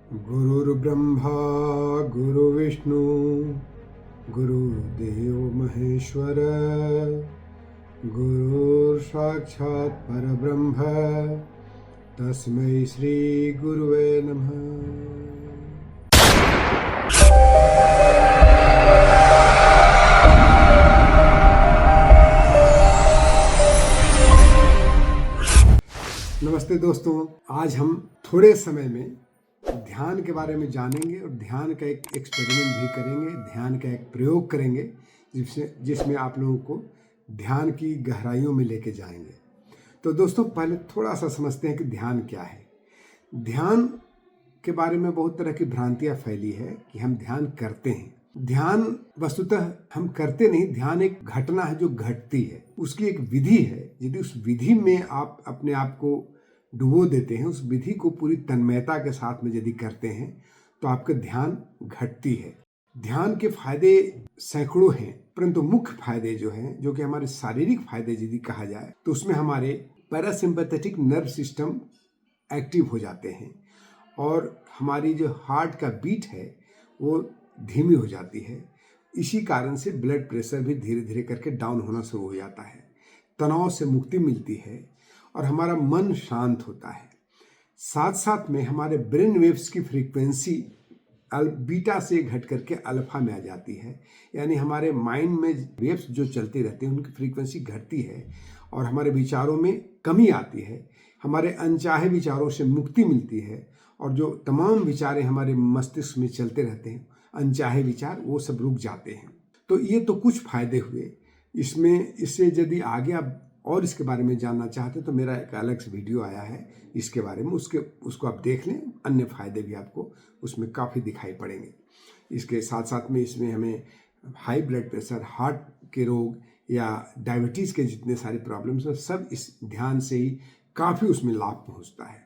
गुरुर्ब्रह्मा गुरुविष्णु गुरुदेव महेश्वर गुरुर्साक्षात् परब्रह्म तस्मै श्री गुरुवे नमः। नमस्ते दोस्तों, आज हम थोड़े समय में ध्यान के बारे में जानेंगे और ध्यान का एक एक्सपेरिमेंट भी करेंगे, ध्यान का एक प्रयोग करेंगे जिसमें आप लोगों को ध्यान की गहराइयों में लेके जाएंगे। तो दोस्तों, पहले थोड़ा सा समझते हैं कि ध्यान क्या है। ध्यान के बारे में बहुत तरह की भ्रांतियां फैली है कि हम ध्यान करते हैं। ध्यान वस्तुतः हम करते नहीं, ध्यान एक घटना है जो घटती है, उसकी एक विधि है। यदि उस विधि में आप अपने आप को डुबो देते हैं, उस विधि को पूरी तन्मयता के साथ में यदि करते हैं तो आपका ध्यान घटती है। ध्यान के फायदे सैकड़ों हैं, परंतु मुख्य फायदे जो हैं, जो कि हमारे शारीरिक फायदे यदि कहा जाए तो उसमें हमारे पैरासिम्पैथेटिक नर्व सिस्टम एक्टिव हो जाते हैं और हमारी जो हार्ट का बीट है वो धीमी हो जाती है। इसी कारण से ब्लड प्रेशर भी धीरे धीरे करके डाउन होना शुरू हो जाता है, तनाव से मुक्ति मिलती है और हमारा मन शांत होता है। साथ साथ में हमारे ब्रेन वेव्स की फ्रीक्वेंसी बीटा से घट करके अल्फा में आ जाती है, यानी हमारे माइंड में वेव्स जो चलते रहते हैं उनकी फ्रीक्वेंसी घटती है और हमारे विचारों में कमी आती है। हमारे अनचाहे विचारों से मुक्ति मिलती है और जो तमाम विचारें हमारे मस्तिष्क में चलते रहते हैं, अनचाहे विचार, वो सब रुक जाते हैं। तो ये तो कुछ फायदे हुए। इससे यदि आगे आप और इसके बारे में जानना चाहते हैं तो मेरा एक अलग से वीडियो आया है इसके बारे में, उसको आप देख लें। अन्य फायदे भी आपको उसमें काफ़ी दिखाई पड़ेंगे। इसके साथ साथ में इसमें हमें हाई ब्लड प्रेशर, हार्ट के रोग या डायबिटीज़ के जितने सारे प्रॉब्लम्स हैं, सब इस ध्यान से ही काफ़ी उसमें लाभ पहुँचता है।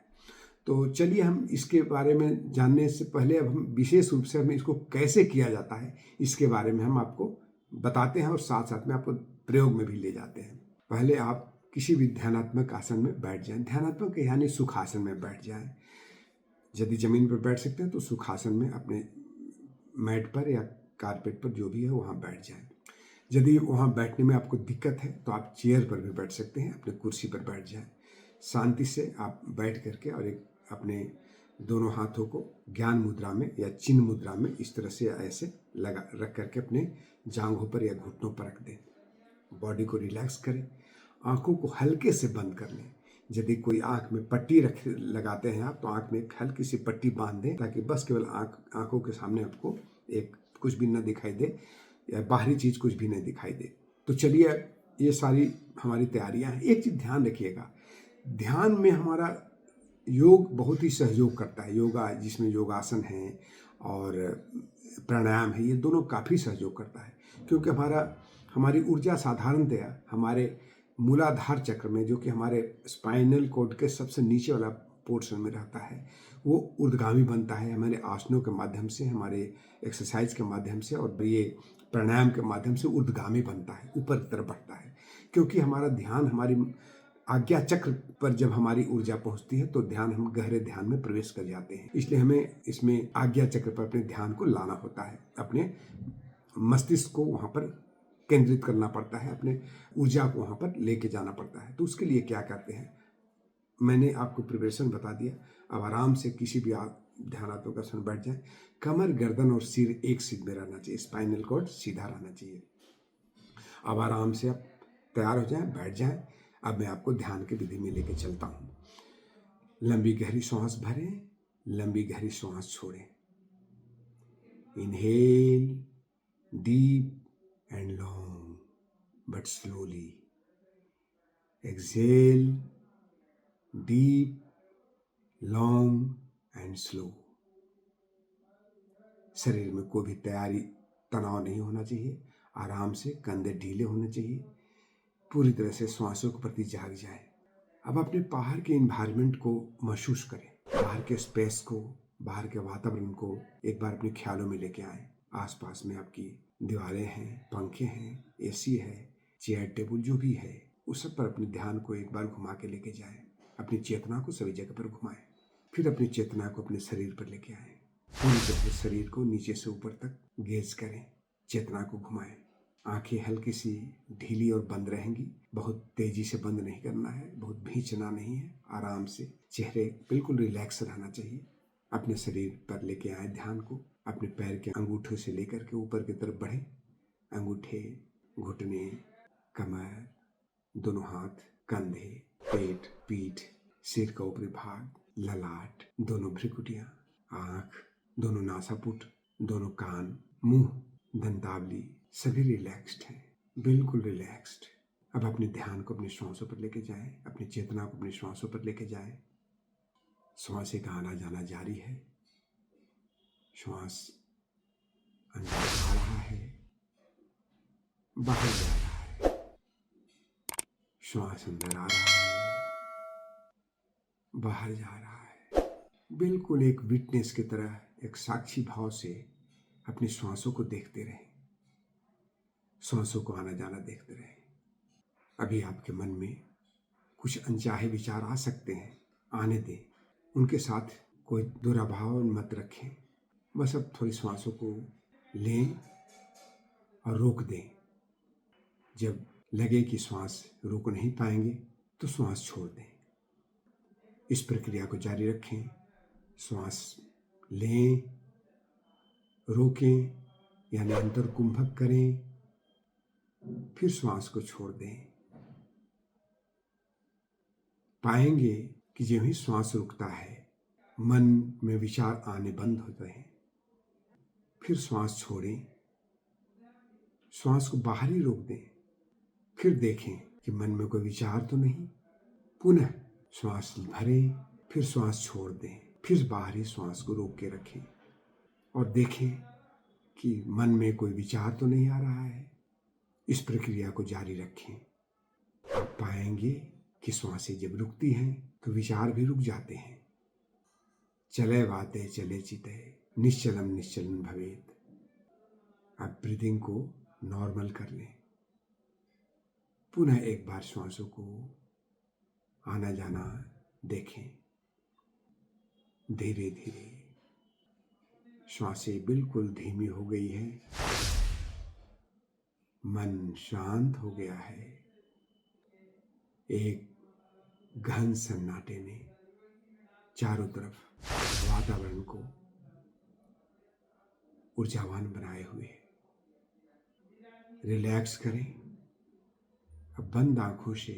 तो चलिए, हम इसके बारे में जानने से पहले अब हम विशेष रूप से हमें इसको कैसे किया जाता है इसके बारे में हम आपको बताते हैं और साथ साथ में आपको प्रयोग में भी ले जाते हैं। पहले आप किसी भी ध्यानात्मक आसन में बैठ जाएं। ध्यानात्मक यानी सुखासन में बैठ जाएं। यदि जमीन पर बैठ सकते हैं तो सुखासन में अपने मैट पर या कारपेट पर जो भी है वहाँ बैठ जाएं। यदि वहाँ बैठने में आपको दिक्कत है तो आप चेयर पर भी बैठ सकते हैं, अपने कुर्सी पर बैठ जाएं। शांति से आप बैठ करके और एक अपने दोनों हाथों को ज्ञान मुद्रा में या चिन्ह मुद्रा में इस तरह से ऐसे लगा रख करके अपने जांघों पर या घुटनों पर रख दें। बॉडी को रिलैक्स करें, आंखों को हल्के से बंद कर लें। यदि कोई आंख में पट्टी लगाते हैं आप, तो आंख में एक हल्की सी पट्टी बांध दें ताकि बस केवल आंखों के सामने आपको एक कुछ भी न दिखाई दे या बाहरी चीज कुछ भी न दिखाई दे। तो चलिए, ये सारी हमारी तैयारियां हैं। एक चीज ध्यान रखिएगा, ध्यान में हमारा योग बहुत ही सहयोग करता है। योगा जिसमें योगासन है और प्राणायाम है, ये दोनों काफ़ी सहयोग करता है, क्योंकि हमारी ऊर्जा साधारणतया हमारे मूलाधार चक्र में, जो कि हमारे स्पाइनल कॉर्ड के सबसे नीचे वाला पोर्शन में रहता है, वो ऊर्ध्वगामी बनता है हमारे आसनों के माध्यम से, हमारे एक्सरसाइज के माध्यम से और ये प्राणायाम के माध्यम से ऊर्ध्वगामी बनता है, ऊपर की तरफ बढ़ता है। क्योंकि हमारा ध्यान हमारी आज्ञा चक्र पर जब हमारी ऊर्जा पहुंचती है तो हम गहरे ध्यान में प्रवेश कर जाते हैं। इसलिए हमें इसमें आज्ञा चक्र पर अपने ध्यान को लाना होता है, अपने मस्तिष्क को वहां पर केंद्रित करना पड़ता है, अपने ऊर्जा को वहां पर लेके जाना पड़ता है। तो उसके लिए क्या करते हैं, मैंने आपको प्रिपरेशन बता दिया। अब आराम से किसी भी ध्यानात्मक आसन बैठ जाए। कमर, गर्दन और सिर एक सीध में रहना चाहिए, स्पाइनल कॉर्ड सीधा रहना चाहिए। अब आराम से आप तैयार हो जाएं, बैठ जाएं। अब मैं आपको ध्यान की विधि में लेके चलता हूं। लंबी गहरी सांस भरें, लंबी गहरी सांस छोड़ें। Inhale deep and long, but slowly. Exhale deep, long and slow. शरीर में कोई भी तनाव नहीं होना चाहिए। आराम से कंधे ढीले होने चाहिए। पूरी तरह से श्वासों के प्रति जाग जाए। अब अपने बाहर के एनवायरनमेंट को महसूस करें, बाहर के स्पेस को, बाहर के वातावरण को एक बार अपने ख्यालों में लेके आए। आसपास में आपकी दीवारें हैं, पंखे हैं, एसी है, चेयर टेबल जो भी है, उस सब पर अपने ध्यान को एक बार घुमा के लेके जाएं। अपनी चेतना को सभी जगह पर घुमाएं। फिर अपनी चेतना को अपने शरीर पर लेके आए। पूरी तरह से शरीर को नीचे से ऊपर तक गेज करें, चेतना को घुमाएं। आंखें हल्की सी ढीली और बंद रहेंगी। बहुत तेजी से बंद नहीं करना है, बहुत भींचना नहीं है, आराम से चेहरे बिल्कुल रिलैक्स रहना चाहिए। अपने शरीर पर लेके आए ध्यान को। अपने पैर के अंगूठे से लेकर के ऊपर की तरफ बढ़े। अंगूठे, घुटने, कमर, दोनों हाथ, कंधे, पेट, पीठ, सिर का ऊपरी भाग, ललाट, दोनों भ्रिकुटियां, आंख, दोनों नासापुट, दोनों कान, मुंह, दंतावली, सभी रिलैक्स्ड हैं, बिल्कुल रिलैक्स्ड। अब अपने ध्यान को अपनी श्वासों पर लेके जाएं, अपनी चेतना को अपनी श्वासों पर लेके जाएं। श्वास का आना जाना जारी है। श्वास अंदर आ रहा है, बाहर जा रहा है। श्वास अंदर आ रहा है, बाहर जा रहा है। बिल्कुल एक विटनेस की तरह, एक साक्षी भाव से अपनी श्वासों को देखते रहें, श्वासों को आना जाना देखते रहें। अभी आपके मन में कुछ अनचाहे विचार आ सकते हैं, आने दें, उनके साथ कोई दुराभाव मत रखें। बस अब थोड़ी श्वासों को लें और रोक दें। जब लगे कि श्वास रोक नहीं पाएंगे तो श्वास छोड़ दें। इस प्रक्रिया को जारी रखें। श्वास लें, रोकें यानी अंतर्कुंभक करें, फिर श्वास को छोड़ दें। पाएंगे कि जब ही श्वास रुकता है मन में विचार आने बंद होते हैं। फिर श्वास छोड़ें, श्वास को बाहर ही रोक दें। फिर देखें कि मन में कोई विचार तो नहीं। पुनः श्वास भरें, फिर श्वास छोड़ दें, फिर बाहरी श्वास को रोक के रखें और देखें कि मन में कोई विचार तो नहीं आ रहा है। इस प्रक्रिया को जारी रखें। आप पाएंगे कि श्वासें जब रुकती हैं तो विचार भी रुक जाते हैं। चले वाते चले चिते निश्चलम निश्चलन भवेत। आप ब्रीदिंग को नॉर्मल कर लें। पुनः एक बार श्वासों को आना जाना देखें। धीरे धीरे श्वासें बिल्कुल धीमी हो गई है, मन शांत हो गया है। एक गहन सन्नाटे ने चारों तरफ वातावरण को ऊर्जावान बनाए हुए है। रिलैक्स करें। अब बंद आंखों से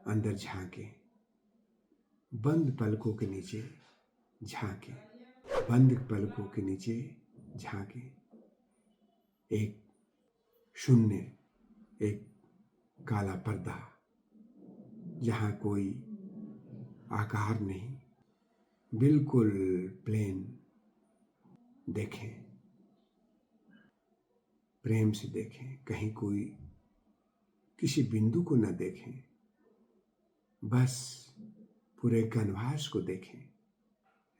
अंदर झांकें, बंद पलकों के नीचे झांकें, बंद पलकों के नीचे झांकें। एक शून्य, एक काला पर्दा, जहां कोई आकार नहीं, बिल्कुल प्लेन देखें। प्रेम से देखें, कहीं कोई किसी बिंदु को न देखें, बस पूरे कैनवास को देखें।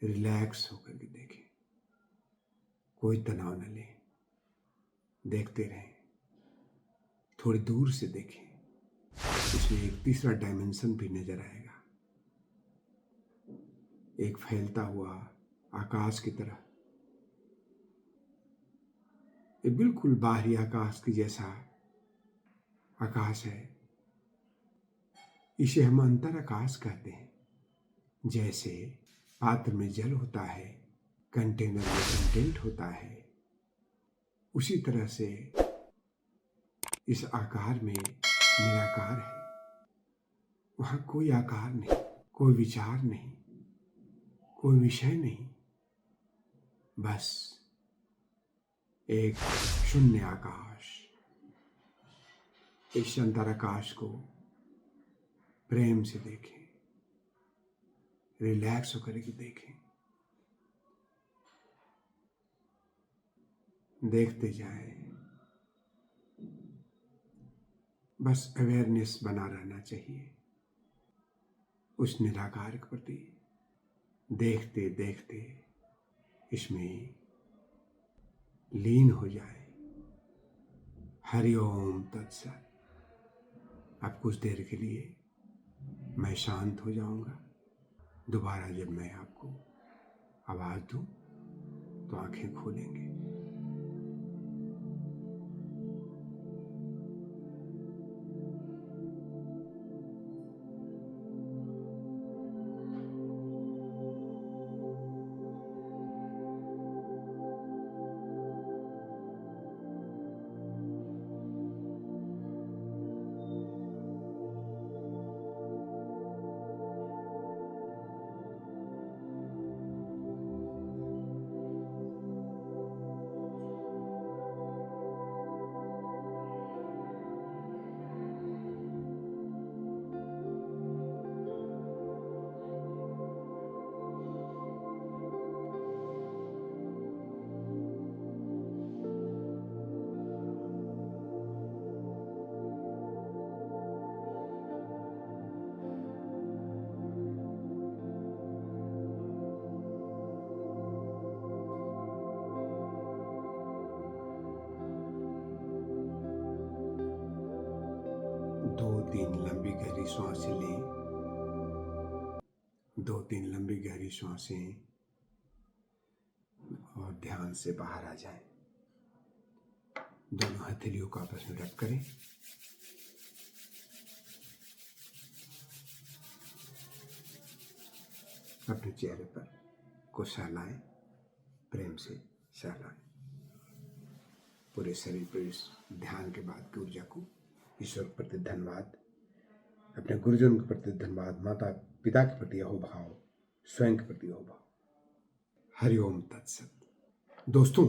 रिलैक्स होकर के देखें, कोई तनाव न लें, देखते रहें। थोड़ी दूर से देखें, इसमें एक तीसरा डायमेंशन भी नजर आएगा, एक फैलता हुआ आकाश की तरह। ये बिल्कुल बाहरी आकाश के जैसा आकाश है। इसे हम अंतर आकाश कहते हैं। जैसे पात्र में जल होता है, कंटेनर में कंटेंट होता है, उसी तरह से इस आकार में निराकार है। वहां कोई आकार नहीं, कोई विचार नहीं, कोई विषय नहीं, बस एक शून्य आकाश। इस अंतराकाश को प्रेम से देखें, रिलैक्स होकर के देखें। देखते जाएं, बस अवेयरनेस बना रहना चाहिए उस निराकार के प्रति। देखते देखते इसमें लीन हो जाए। हरिओम तत्सत। अब कुछ देर के लिए मैं शांत हो जाऊंगा। दोबारा जब मैं आपको आवाज़ दूं तो आंखें खोलेंगे। दो तीन लंबी गहरी सांसें लें। 2-3 लंबी गहरी सांसें और ध्यान से बाहर आ जाएं। दोनों हथेलियों को आपस में रब करें। अपने चेहरे पर को सहलाएं, प्रेम से सहलाएं। पूरे शरीर पर इस ध्यान के बाद की ऊर्जा को ईश्वर के प्रति धन्यवाद, अपने गुरुजन के प्रति धन्यवाद, माता पिता के प्रति अहोभाव, स्वयं के प्रति अहोभाव। हरिओम तत्सत। दोस्तों,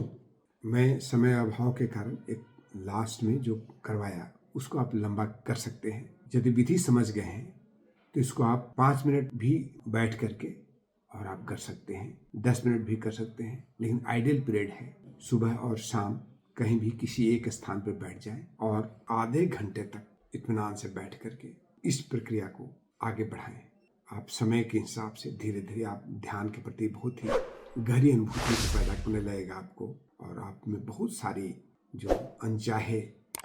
मैं समय अभाव के कारण एक लास्ट में जो करवाया उसको आप लंबा कर सकते हैं। यदि विधि समझ गए हैं तो इसको आप 5 मिनट भी बैठ करके और आप कर सकते हैं, 10 मिनट भी कर सकते हैं। लेकिन आइडियल पीरियड है सुबह और शाम, कहीं भी किसी एक स्थान पर बैठ जाएं और आधे घंटे तक इत्मीनान से बैठ करके इस प्रक्रिया को आगे बढ़ाएं। आप समय के हिसाब से धीरे धीरे आप ध्यान के प्रति बहुत ही गहरी अनुभूति पैदा करने लगेगा आपको, और आप में बहुत सारी जो अनचाहे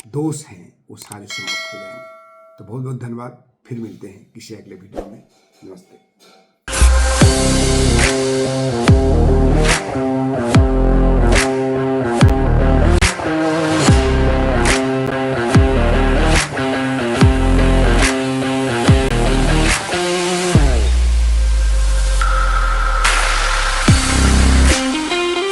दोष हैं वो सारे समाप्त हो जाएंगे। तो बहुत बहुत धन्यवाद। फिर मिलते हैं किसी अगले वीडियो में। नमस्ते।